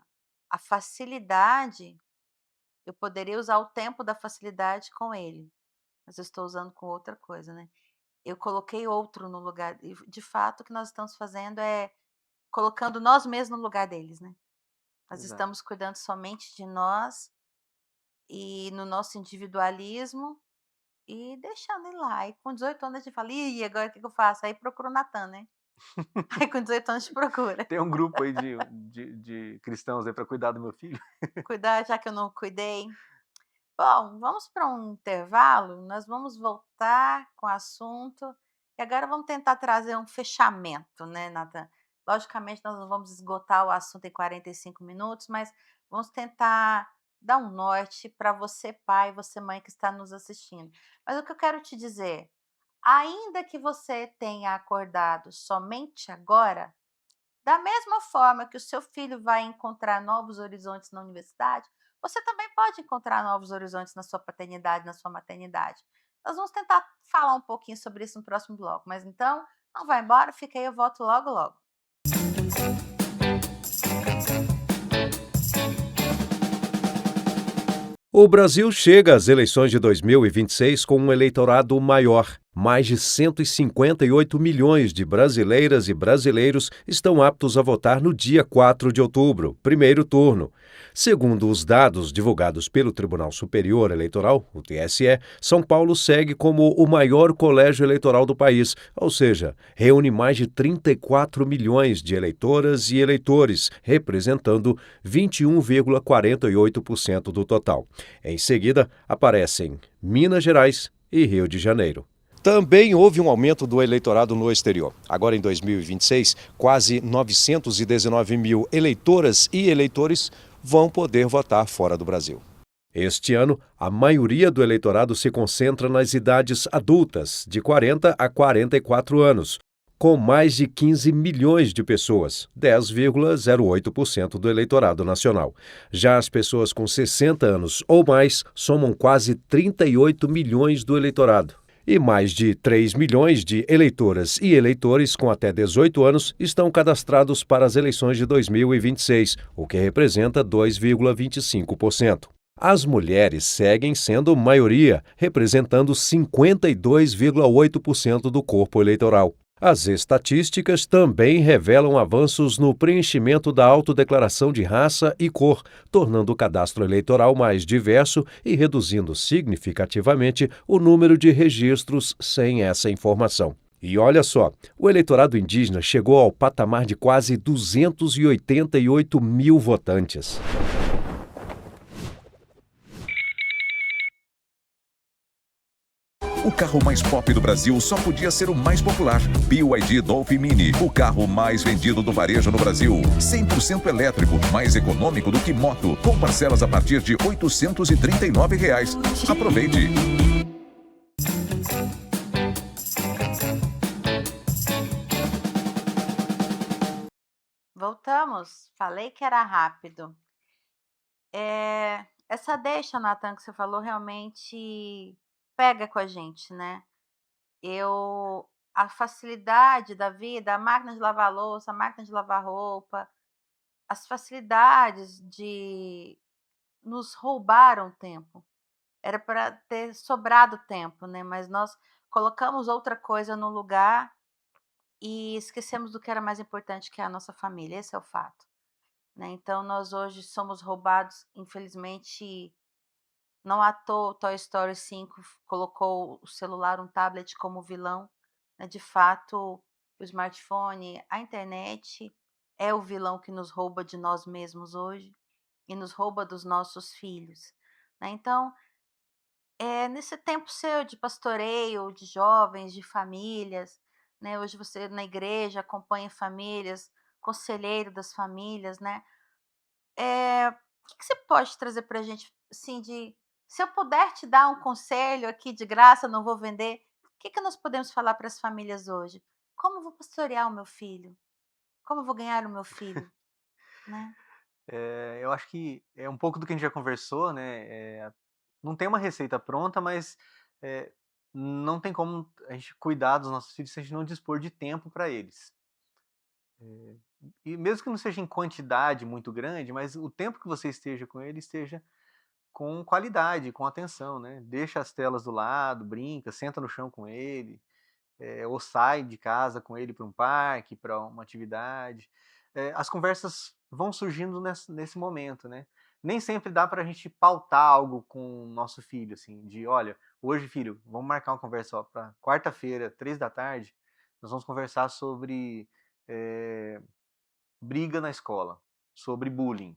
A: facilidade, eu poderia usar o tempo da facilidade com ele, mas eu estou usando com outra coisa, né. Eu coloquei outro no lugar e de fato o que nós estamos fazendo é colocando nós mesmos no lugar deles, né. Nós
B: Exato.
A: estamos cuidando somente de nós e no nosso individualismo e deixando ele lá. E com 18 anos a gente fala: "Ih, agora o que que eu faço?" Aí procura o Natan, né. Aí com 18 anos a gente procura.
B: Tem um grupo aí de cristãos aí para cuidar do meu filho.
A: Cuidar já que eu não cuidei. Bom, vamos para um intervalo, nós vamos voltar com o assunto e agora vamos tentar trazer um fechamento, né, Natan. Logicamente nós não vamos esgotar o assunto em 45 minutos, mas vamos tentar dar um norte para você pai, você mãe que está nos assistindo. Mas o que eu quero te dizer, ainda que você tenha acordado somente agora, da mesma forma que o seu filho vai encontrar novos horizontes na universidade, você também pode encontrar novos horizontes na sua paternidade, na sua maternidade. Nós vamos tentar falar um pouquinho sobre isso no próximo bloco, mas então não vai embora, fica aí, eu volto logo logo.
G: O Brasil chega às eleições de 2026 com um eleitorado maior. Mais de 158 milhões de brasileiras e brasileiros estão aptos a votar no dia 4 de outubro, primeiro turno. Segundo os dados divulgados pelo Tribunal Superior Eleitoral, o TSE, São Paulo segue como o maior colégio eleitoral do país, ou seja, reúne mais de 34 milhões de eleitoras e eleitores, representando 21,48% do total. Em seguida, aparecem Minas Gerais e Rio de Janeiro. Também houve um aumento do eleitorado no exterior. Agora, em 2026, quase 919 mil eleitoras e eleitores vão poder votar fora do Brasil. Este ano, a maioria do eleitorado se concentra nas idades adultas, de 40 a 44 anos, com mais de 15 milhões de pessoas, 10,08% do eleitorado nacional. Já as pessoas com 60 anos ou mais somam quase 38 milhões do eleitorado. E mais de 3 milhões de eleitoras e eleitores com até 18 anos estão cadastrados para as eleições de 2026, o que representa 2,25%. As mulheres seguem sendo maioria, representando 52,8% do corpo eleitoral. As estatísticas também revelam avanços no preenchimento da autodeclaração de raça e cor, tornando o cadastro eleitoral mais diverso e reduzindo significativamente o número de registros sem essa informação. E olha só, o eleitorado indígena chegou ao patamar de quase 288 mil votantes.
F: O carro mais pop do Brasil só podia ser o mais popular. BYD Dolphin Mini, o carro mais vendido do varejo no Brasil. 100% elétrico, mais econômico do que moto, com parcelas a partir de R$ 839. Aproveite!
A: Voltamos, falei que era rápido. Essa deixa, Nathan, que você falou, realmente pega com a gente, né. A facilidade da vida, a máquina de lavar louça, a máquina de lavar roupa, as facilidades de nos roubaram tempo. Era para ter sobrado tempo, né, mas nós colocamos outra coisa no lugar e esquecemos do que era mais importante, que é a nossa família, esse é o fato, né. Então nós hoje somos roubados, infelizmente, não à toa o Toy Story 5 colocou o celular, um tablet como vilão, né, de fato, o smartphone, a internet é o vilão que nos rouba de nós mesmos hoje e nos rouba dos nossos filhos, né. Então, nesse tempo seu de pastoreio, de jovens, de famílias, né, hoje você na igreja acompanha famílias, conselheiro das famílias, né, o que você pode trazer para a gente, assim, de se eu puder te dar um conselho aqui de graça, não vou vender, o que nós podemos falar para as famílias hoje? Como eu vou pastorear o meu filho? Como eu vou ganhar o meu filho, né?
B: Eu acho que é um pouco do que a gente já conversou, né, não tem uma receita pronta, mas, eh, não tem como a gente cuidar dos nossos filhos se a gente não dispor de tempo para eles. E mesmo que não seja em quantidade muito grande, mas o tempo que você esteja com ele, esteja com qualidade, com atenção, né. Deixa as telas do lado, brinca, senta no chão com ele, ou sai de casa com ele para um parque, para uma atividade. As conversas vão surgindo nesse momento, né. Nem sempre dá para a gente pautar algo com o nosso filho, assim, de: "Olha, hoje filho, vamos marcar uma conversa, para quarta-feira, 15h, nós vamos conversar sobre, eh, briga na escola, sobre bullying".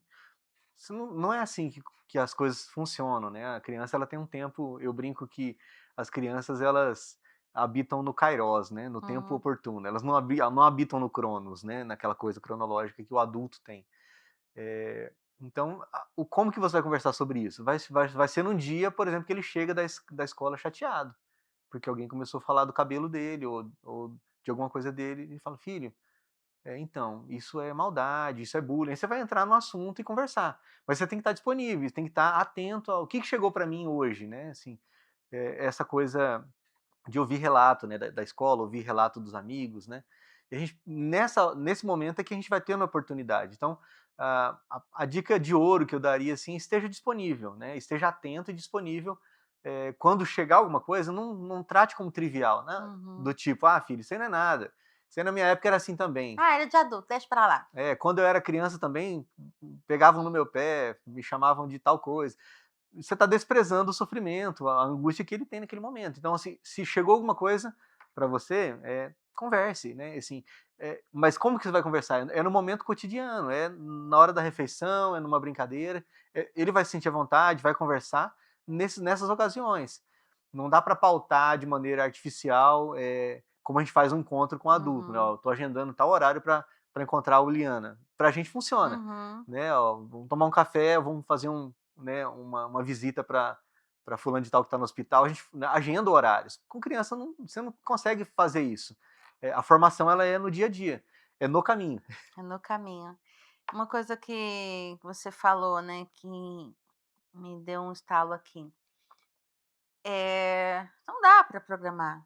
B: Isso não é assim que as coisas funcionam, né, a criança ela tem um tempo, eu brinco que as crianças elas habitam no kairos, né, no tempo
A: Uhum,
B: oportuno, elas não habitam no cronos, né, naquela coisa cronológica que o adulto tem. Então, o como que você vai conversar sobre isso? Vai ser num dia, por exemplo, que ele chega da escola chateado, porque alguém começou a falar do cabelo dele ou de alguma coisa dele, e fala: "Filho, então, isso é maldade, isso é bullying". Aí você vai entrar no assunto e conversar. Mas você tem que estar disponível, tem que estar atento ao que chegou para mim hoje, né, assim, essa coisa de ouvir relato, né, da escola, ouvir relato dos amigos, né. E a gente nesse momento é que a gente vai ter uma oportunidade. Então, a dica de ouro que eu daria, assim, esteja disponível, né, esteja atento e disponível, quando chegar alguma coisa, não trate como trivial, né,
A: uhum.
B: do tipo: "Ah, filho, isso aí não é nada. Isso aí na minha época era assim também".
A: Ah, era de adulto, deixa pra lá.
B: Quando eu era criança também, pegavam no meu pé, me chamavam de tal coisa. Você está desprezando o sofrimento, a angústia que ele tem naquele momento. Então, assim, se chegou alguma coisa para você, converse, né? Assim, mas como que você vai conversar? É no momento cotidiano, é na hora da refeição, é numa brincadeira. Ele vai se sentir à vontade, vai conversar nessas ocasiões. Não dá para pautar de maneira artificial, como a gente faz um encontro com um adulto, né? Ó,
A: Uhum,
B: eu tô agendando tal horário para encontrar a Uliana. Para a gente funciona,
A: uhum,
B: né? Ó, vamos tomar um café, vamos fazer né, uma visita para fulano de tal que está no hospital, a gente, né, agenda horários. Com criança você não consegue fazer isso. A formação ela é no dia a dia, é no caminho.
A: é no caminho. Uma coisa que você falou, né, que me deu um estalo aqui. Não dá para programar.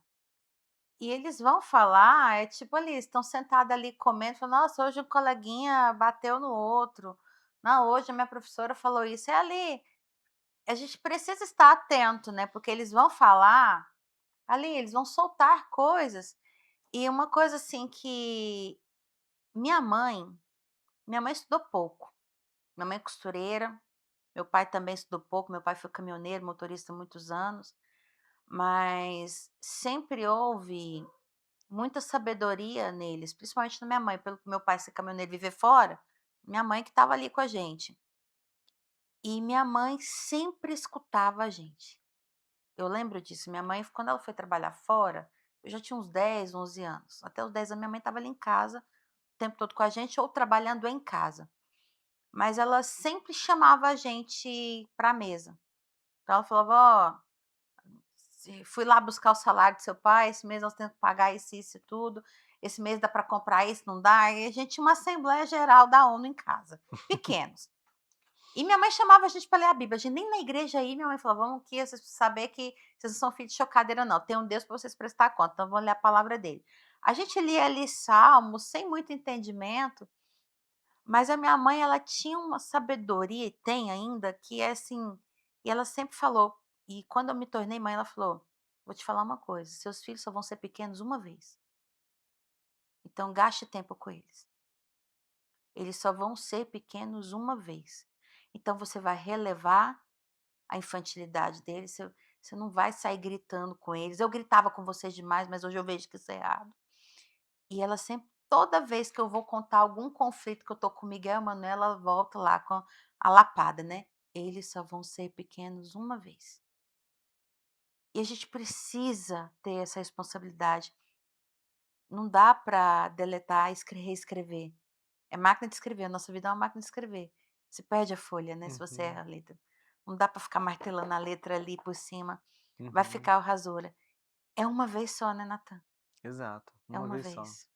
A: E eles vão falar, é tipo ali, estão sentados ali comendo, falam: "Nossa, hoje um coleguinha bateu no outro. Não, hoje a minha professora falou isso". É ali, a gente precisa estar atento, né, porque eles vão falar, ali, eles vão soltar coisas. E uma coisa assim que minha mãe minha mãe estudou pouco. Minha mãe é costureira, meu pai também estudou pouco, meu pai foi caminhoneiro, motorista há muitos anos, mas sempre houve muita sabedoria neles, principalmente na minha mãe, pelo meu pai ser caminhoneiro e viver fora, minha mãe que estava ali com a gente. E minha mãe sempre escutava a gente. Eu lembro disso, minha mãe quando ela foi trabalhar fora, eu já tinha uns 10, 11 anos. Até os 10 anos minha mãe estava ali em casa, o tempo todo com a gente ou trabalhando em casa. Mas ela sempre chamava a gente para a mesa. Então ela falava: "Ó, fui lá buscar o salário do seu pai, esse mês nós temos que pagar isso e tudo, esse mês dá para comprar isso, não dá?". E a gente tinha uma assembleia geral da ONU em casa, pequenos. E minha mãe chamava a gente para ler a Bíblia, a gente nem na igreja aí, minha mãe falou: "Vamos aqui, vocês precisam saber que vocês não são filhos de chocadeira não, tem um Deus para vocês prestar conta, então vamos ler a palavra dele". A gente lia ali salmos sem muito entendimento, mas a minha mãe ela tinha uma sabedoria, e tem ainda, que é assim, e ela sempre falou, e quando eu me tornei mãe ela falou: "Vou te falar uma coisa, seus filhos só vão ser pequenos uma vez, então gaste tempo com eles. Eles só vão ser pequenos uma vez. Então você vai relevar a infantilidade deles, você não vai sair gritando com eles. Eu gritava com vocês demais, mas hoje eu vejo que isso é errado". E ela sempre, toda vez que eu vou contar algum conflito que eu tô com o Miguel e a Manuela, ela volta lá com a lapada, né. "Eles só vão ser pequenos uma vez". E a gente precisa ter essa responsabilidade. Não dá para deletar e reescrever. É máquina de escrever, a nossa vida é uma máquina de escrever. Você perde a folha, né, se você
B: Uhum,
A: erra a letra. Não dá para ficar martelando a letra ali por cima, vai
B: uhum.
A: ficar o rasura. É uma vez só, né, Natan?
B: Exato,
A: É
B: uma
A: uma
B: vez só.
A: vez,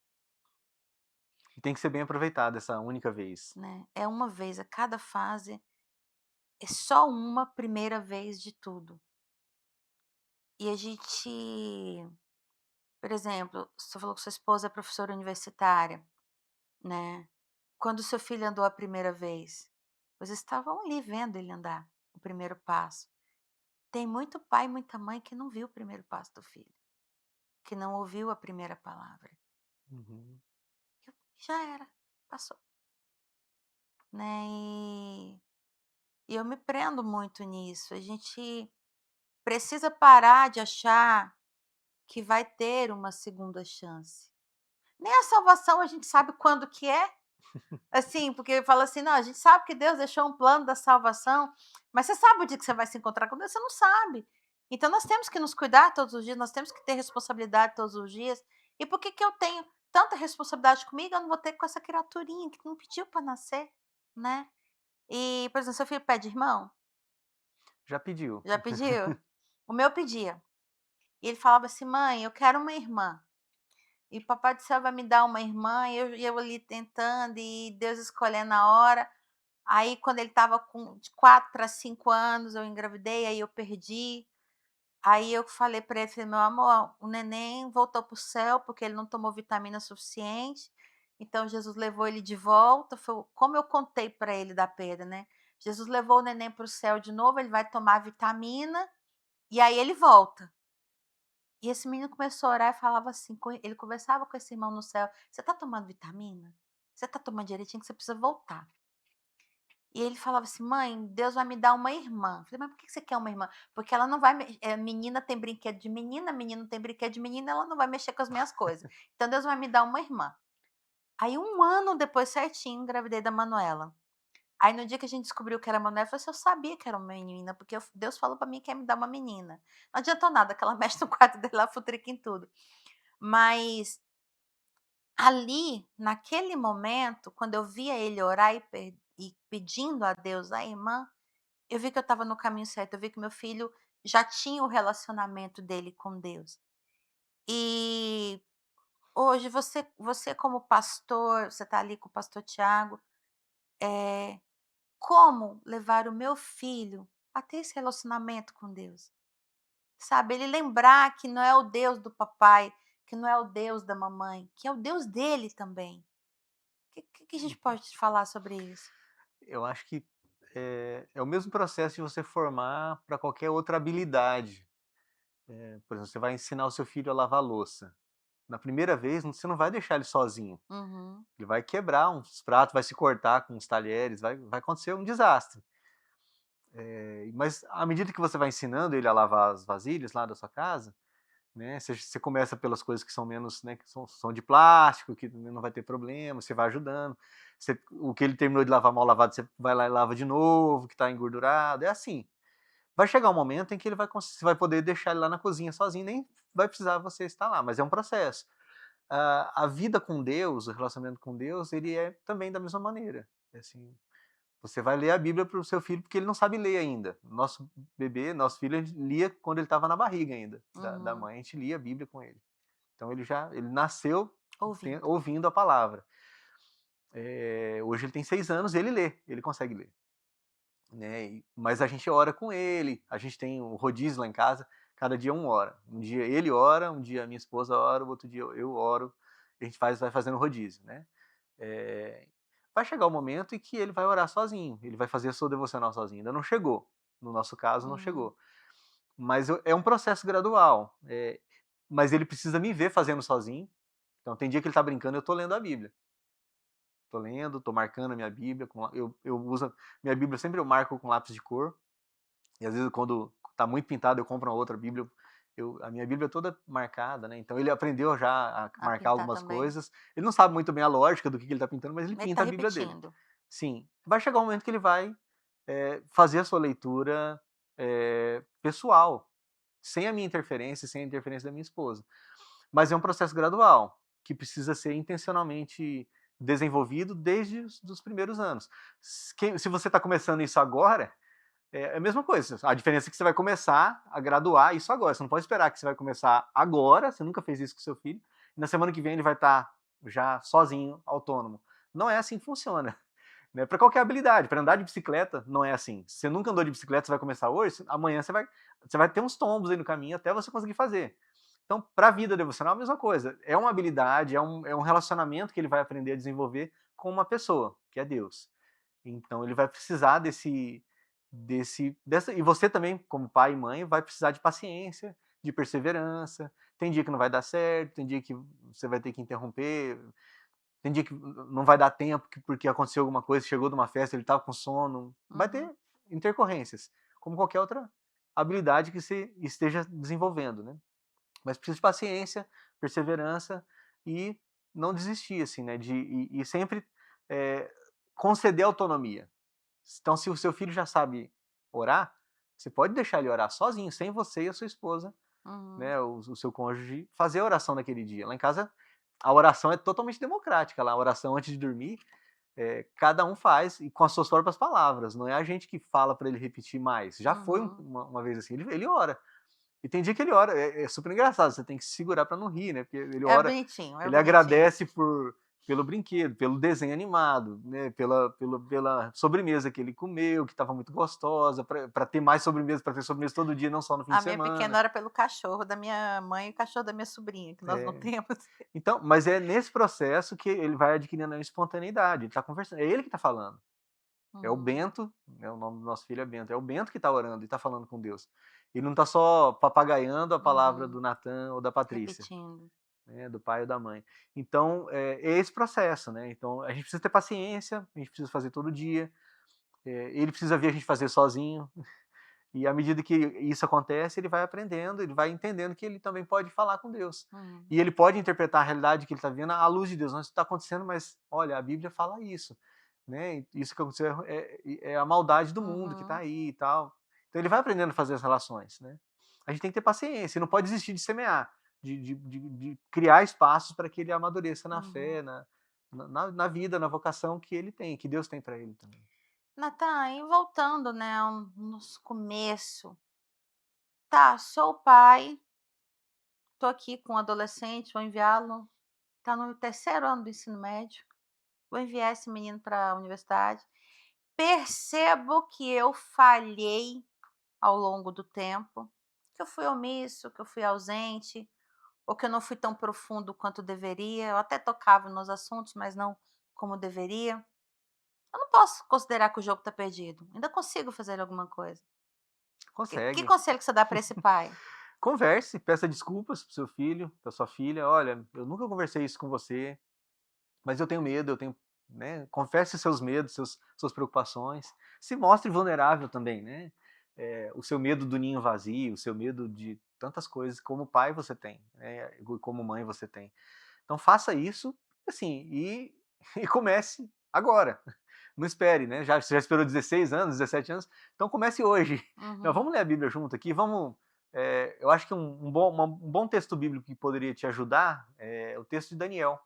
B: E tem que ser bem aproveitada essa única vez.
A: né, é uma vez, a cada fase é só uma primeira vez de tudo. E a gente, por exemplo, você falou que sua esposa é professora universitária, né, quando seu filho andou a primeira vez, vocês estavam ali vendo ele andar, o primeiro passo. Tem muito pai e muita mãe que não viu o primeiro passo do filho, que não ouviu a primeira palavra.
B: Uhum.
A: Já era, passou, né. E eu me prendo muito nisso. A gente precisa parar de achar que vai ter uma segunda chance. Nem a salvação a gente sabe quando que é. Assim, porque fala assim: "Não, a gente sabe que Deus deixou um plano da salvação", mas você sabe o dia que você vai se encontrar com Deus? Você não sabe. Então nós temos que nos cuidar todos os dias, nós temos que ter responsabilidade todos os dias. E por que que eu tenho tanta responsabilidade comigo, eu não vou ter com essa criaturinha que não pediu para nascer, né. E, por exemplo, seu filho pede irmão?
B: Já pediu.
A: Já pediu? O meu pedia. E ele falava assim: "Mãe, eu quero uma irmã". E o papai do céu vai me dar uma irmã, e eu ali tentando, e Deus escolhendo a hora. Aí quando ele estava com de 4 para 5 anos, eu engravidei, aí eu perdi. Aí eu falei para ele, falei: "Meu amor, o neném voltou para o céu, porque ele não tomou vitamina suficiente, então Jesus levou ele de volta", foi como eu contei para ele da perda, né. "Jesus levou o neném para o céu de novo, ele vai tomar vitamina, e aí ele volta". E esse menino começou a orar e falava assim, ele conversava com esse irmão no céu: "Você tá tomando vitamina? Você tá tomando direitinho que você precisa voltar". E ele falava assim: "Mãe, Deus vai me dar uma irmã". Eu falei: "Mas por que você quer uma irmã?". "Porque ela não vai menina tem brinquedo de menina, menino tem brinquedo de menina, ela não vai mexer com as minhas coisas. Então Deus vai me dar uma irmã". Aí 1 ano depois certinho, engravidei da Manuela. Aí no dia que a gente descobriu que era Manuela, eu falei assim: "Eu sabia que era uma menina, porque Deus falou pra mim que ia me dar uma menina". Não adiantou nada que ela mexe no quarto dele lá, futrica em tudo. Mas ali, naquele momento, quando eu via ele orar e pedindo a Deus a irmã, eu vi que eu estava no caminho certo, eu vi que meu filho já tinha o relacionamento dele com Deus. E hoje você como pastor, você está ali com o pastor Tiago, como levar o meu filho a ter esse relacionamento com Deus? Sabe, ele lembrar que não é o Deus do papai, que não é o Deus da mamãe, que é o Deus dele também. Que a gente pode falar sobre isso?
B: Eu acho que é o mesmo processo de você formar para qualquer outra habilidade. Por exemplo, você vai ensinar o seu filho a lavar louça. Na primeira vez, você não vai deixar ele sozinho.
A: Uhum,
B: Ele vai quebrar uns pratos, vai se cortar com os talheres, vai acontecer um desastre. Mas à medida que você vai ensinando ele a lavar as vasilhas lá da sua casa, né, você começa pelas coisas que são menos, né, que são de plástico, que não vai ter problema, você vai ajudando. O que ele terminou de lavar mal lavado, você vai lá e lava de novo, que está engordurado. É assim. Vai chegar um momento em que você vai poder deixar ele lá na cozinha sozinho, nem vai precisar você estar lá, mas é um processo. A vida com Deus, o relacionamento com Deus, ele é também da mesma maneira. É assim, você vai ler a Bíblia para o seu filho, porque ele não sabe ler ainda. Nosso bebê, nosso filho, ele lia quando ele estava na barriga ainda da
A: uhum.
B: mãe, a gente lia a Bíblia com ele. Então ele nasceu
A: Ouvindo.
B: ouvindo a palavra. Hoje ele tem 6 anos, ele lê, ele consegue ler. né? Mas a gente ora com ele, a gente tem um rodízio lá em casa, cada dia uma hora. Um dia ele ora, um dia a minha esposa ora, o outro dia eu oro, a gente vai fazendo rodízio, né? É, vai chegar o momento em que ele vai orar sozinho, ele vai fazer a sua devocional sozinho. Ainda não chegou, no nosso caso não
A: Uhum.
B: chegou. Mas é um processo gradual, mas ele precisa me ver fazendo sozinho. Então tem dia que ele está brincando, eu estou lendo a Bíblia. Estou lendo, estou marcando a minha Bíblia. Eu uso minha Bíblia, sempre eu marco com lápis de cor. E às vezes quando está muito pintado eu compro uma outra Bíblia. A minha Bíblia é toda marcada, né? Então ele aprendeu já a
A: A
B: marcar
A: pintar
B: algumas
A: também.
B: coisas. Ele não sabe muito bem a lógica do que ele está pintando, mas ele
A: Ele tá
B: pinta a Bíblia dele.
A: repetindo.
B: Sim, vai chegar um momento que ele vai fazer a sua leitura pessoal, sem a minha interferência, sem a interferência da minha esposa. Mas é um processo gradual, que precisa ser intencionalmente desenvolvido desde os primeiros anos. Se você está começando isso agora, é a mesma coisa. A diferença é que você vai começar a graduar isso agora. Você não pode esperar que você vai começar agora, você nunca fez isso com seu filho, e na semana que vem ele vai estar já sozinho, autônomo. Não é assim que funciona. Né? Para qualquer habilidade, para andar de bicicleta, não é assim. Se você nunca andou de bicicleta, você vai começar hoje, amanhã você vai ter uns tombos aí no caminho até você conseguir fazer. Então, para a vida devocional, a mesma coisa. É uma habilidade, é um relacionamento que ele vai aprender a desenvolver com uma pessoa, que é Deus. Então, ele vai precisar e você também, como pai e mãe, vai precisar de paciência, de perseverança. Tem dia que não vai dar certo, tem dia que você vai ter que interromper, tem dia que não vai dar tempo porque aconteceu alguma coisa, chegou de uma festa, ele estava com sono. Vai
A: Uhum.
B: ter intercorrências, como qualquer outra habilidade que você esteja desenvolvendo, né? Mas precisa de paciência, perseverança e não desistir, assim, né? E sempre é, conceder autonomia. Então, se o seu filho já sabe orar, você pode deixar ele orar sozinho, sem você e a sua esposa,
A: Uhum.
B: né? O seu cônjuge fazer a oração naquele dia. Lá em casa, a oração é totalmente democrática. Lá, a oração antes de dormir, cada um faz e com as suas próprias palavras. Não é a gente que fala para ele repetir mais. Já foi
A: Uhum.
B: uma vez assim. Ele ora. E tem dia que ele ora, é super engraçado, você tem que se segurar para não rir, né? Porque ele
A: É
B: ora,
A: bonitinho, é
B: ele
A: bonitinho.
B: agradece pelo brinquedo, pelo desenho animado, né? Pela sobremesa que ele comeu, que estava muito gostosa, para ter mais sobremesa, para ter sobremesa todo dia, não só no fim de
A: A minha pequena
B: semana.
A: ora pelo cachorro da minha mãe e o cachorro da minha sobrinha, que nós não
B: É,
A: temos.
B: então, mas é nesse processo que ele vai adquirindo a espontaneidade, ele está conversando, é ele que está falando. É o
A: Uhum.
B: Bento, né, o nome do nosso filho é Bento, é o Bento que está orando e está falando com Deus. Ele não está só papagaiando a palavra
A: Uhum.
B: do Natan ou da Patrícia,
A: Repetindo.
B: né, do pai ou da mãe. Então, é esse processo, né? Então, a gente precisa ter paciência, a gente precisa fazer todo dia, ele precisa ver a gente fazer sozinho, e à medida que isso acontece, ele vai aprendendo, ele vai entendendo que ele também pode falar com Deus.
A: Uhum.
B: E ele pode interpretar a realidade que ele está vendo à luz de Deus. Não, isso está acontecendo, mas olha, a Bíblia fala isso. Né? Isso que aconteceu é a maldade do mundo que está
A: Uhum.
B: aí e tal. Então ele vai aprendendo a fazer as relações. Né? A gente tem que ter paciência, não pode desistir de semear, de criar espaços para que ele amadureça na
A: Uhum.
B: fé, na vida, na vocação que ele tem, que Deus tem para ele também.
A: Natan, e voltando, né, ao nosso começo. Tá, sou pai, tô aqui com um adolescente, vou enviá-lo, tá no terceiro ano do ensino médio, vou enviar esse menino para a universidade. Percebo que eu falhei ao longo do tempo, que eu fui omisso, que eu fui ausente, ou que eu não fui tão profundo quanto deveria. Eu até tocava nos assuntos, mas não como deveria. Eu não posso considerar que o jogo está perdido, ainda consigo fazer alguma coisa. Que
B: Consegue.
A: conselho que você dá para esse pai?
B: Converse, peça desculpas pro seu filho, pra sua filha. Olha, eu nunca conversei isso com você, mas eu tenho medo, eu tenho, né? Confesse seus medos, suas preocupações. Se mostre vulnerável também, né? O seu medo do ninho vazio, o seu medo de tantas coisas, como pai você tem, né? Como mãe você tem. Então faça isso, assim, e comece agora. Não espere, né? Você já esperou 16 anos, 17 anos, então comece hoje. Então,
A: Uhum.
B: vamos ler a Bíblia junto aqui, vamos. Eu acho que um bom texto bíblico que poderia te ajudar é o texto de Daniel.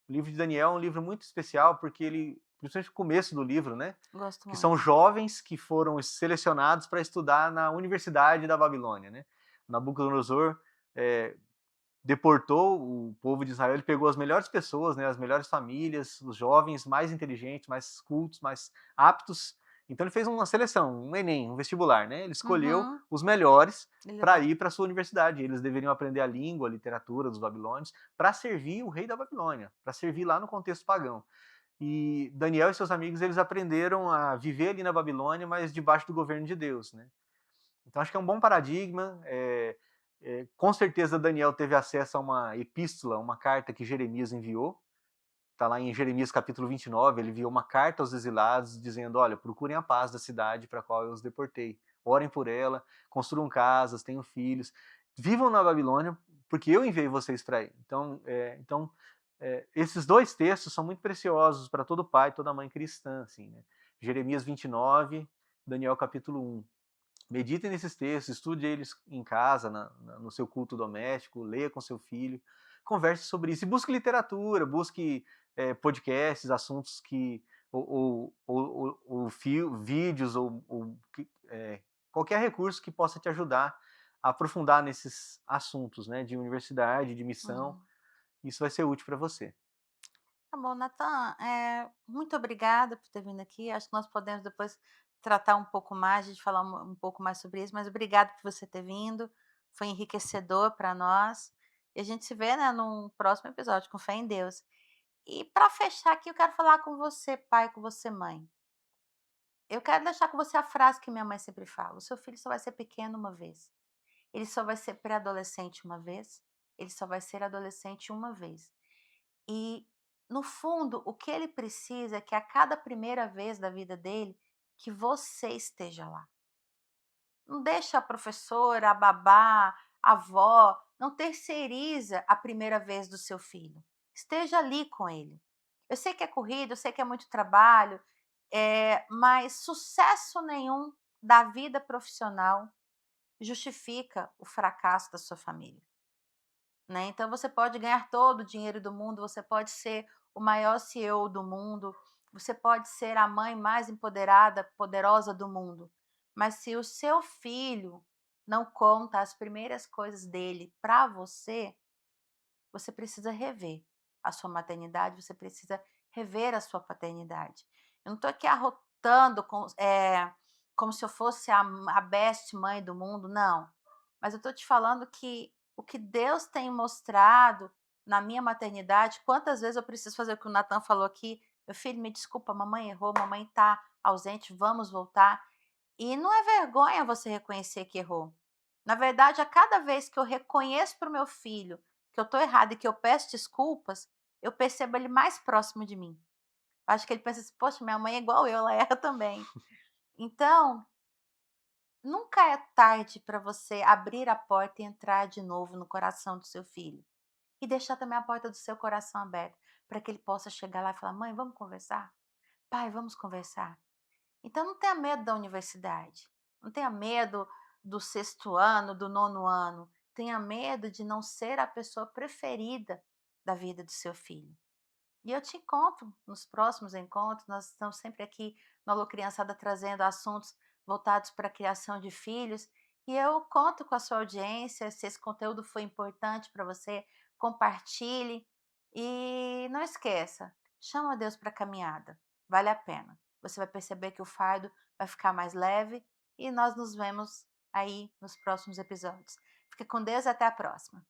B: O livro de Daniel é um livro muito especial porque ele, principalmente o começo do livro, né?
A: Gosto
B: Que são
A: muito.
B: jovens que foram selecionados para estudar na Universidade da Babilônia, né? Nabucodonosor é, deportou o povo de Israel, ele pegou as melhores pessoas, né, as melhores famílias, os jovens mais inteligentes, mais cultos, mais aptos, Então ele fez uma seleção, um Enem, um vestibular, né? Ele escolheu
A: Uhum.
B: os melhores
A: Ele
B: para
A: vai.
B: ir para sua universidade. Eles deveriam aprender a língua, a literatura dos babilônios, para servir o rei da Babilônia, para servir lá no contexto pagão. E Daniel e seus amigos, eles aprenderam a viver ali na Babilônia, mas debaixo do governo de Deus, né? Então acho que é um bom paradigma. Com certeza Daniel teve acesso a uma epístola, uma carta que Jeremias enviou. Está lá em Jeremias capítulo 29, ele enviou uma carta aos exilados dizendo: olha, procurem a paz da cidade para a qual eu os deportei. Orem por ela, construam casas, tenham filhos, vivam na Babilônia, porque eu enviei vocês para aí. Então, esses dois textos são muito preciosos para todo pai, toda mãe cristã. Assim, né? Jeremias 29, Daniel capítulo 1. Meditem nesses textos, estude eles em casa, no seu culto doméstico, leia com seu filho, converse sobre isso. E busque literatura, busque podcasts, assuntos que. Vídeos, qualquer recurso que possa te ajudar a aprofundar nesses assuntos, né, de universidade, de missão.
A: Uhum.
B: Isso vai ser útil para você.
A: Tá bom, Natan, muito obrigada por ter vindo aqui. Acho que nós podemos depois tratar um pouco mais, de falar um pouco mais sobre isso, mas obrigado por você ter vindo. Foi enriquecedor para nós. E a gente se vê, né, num próximo episódio, com fé em Deus. E para fechar aqui, eu quero falar com você, pai, com você, mãe. Eu quero deixar com você a frase que minha mãe sempre fala: o seu filho só vai ser pequeno uma vez. Ele só vai ser pré-adolescente uma vez. Ele só vai ser adolescente uma vez. E, no fundo, o que ele precisa é que a cada primeira vez da vida dele, que você esteja lá. Não deixa a professora, a babá, a avó, não terceiriza a primeira vez do seu filho. Esteja ali com ele. Eu sei que é corrido, eu sei que é muito trabalho, mas sucesso nenhum da vida profissional justifica o fracasso da sua família. Né? Então você pode ganhar todo o dinheiro do mundo, você pode ser o maior CEO do mundo, você pode ser a mãe mais empoderada, poderosa do mundo. Mas se o seu filho não conta as primeiras coisas dele para você, você precisa rever a sua maternidade, você precisa rever a sua paternidade. Eu não estou aqui arrotando como se eu fosse a best mãe do mundo, não. Mas eu estou te falando que o que Deus tem mostrado na minha maternidade, quantas vezes eu preciso fazer o que o Natan falou aqui, meu filho, me desculpa, mamãe errou, mamãe está ausente, vamos voltar. E não é vergonha você reconhecer que errou. Na verdade, a cada vez que eu reconheço para o meu filho que eu estou errada e que eu peço desculpas, eu percebo ele mais próximo de mim. Acho que ele pensa assim: poxa, minha mãe é igual eu, ela erra também. Então, nunca é tarde para você abrir a porta e entrar de novo no coração do seu filho. E deixar também a porta do seu coração aberta, para que ele possa chegar lá e falar: mãe, vamos conversar? Pai, vamos conversar? Então não tenha medo da universidade, não tenha medo do sexto ano, do nono ano, tenha medo de não ser a pessoa preferida da vida do seu filho. E eu te encontro nos próximos encontros, nós estamos sempre aqui no Alô Criançada trazendo assuntos voltados para a criação de filhos, e eu conto com a sua audiência. Se esse conteúdo foi importante para você, compartilhe e não esqueça, chama Deus para a caminhada, vale a pena. Você vai perceber que o fardo vai ficar mais leve e nós nos vemos aí nos próximos episódios. Fique com Deus e até a próxima.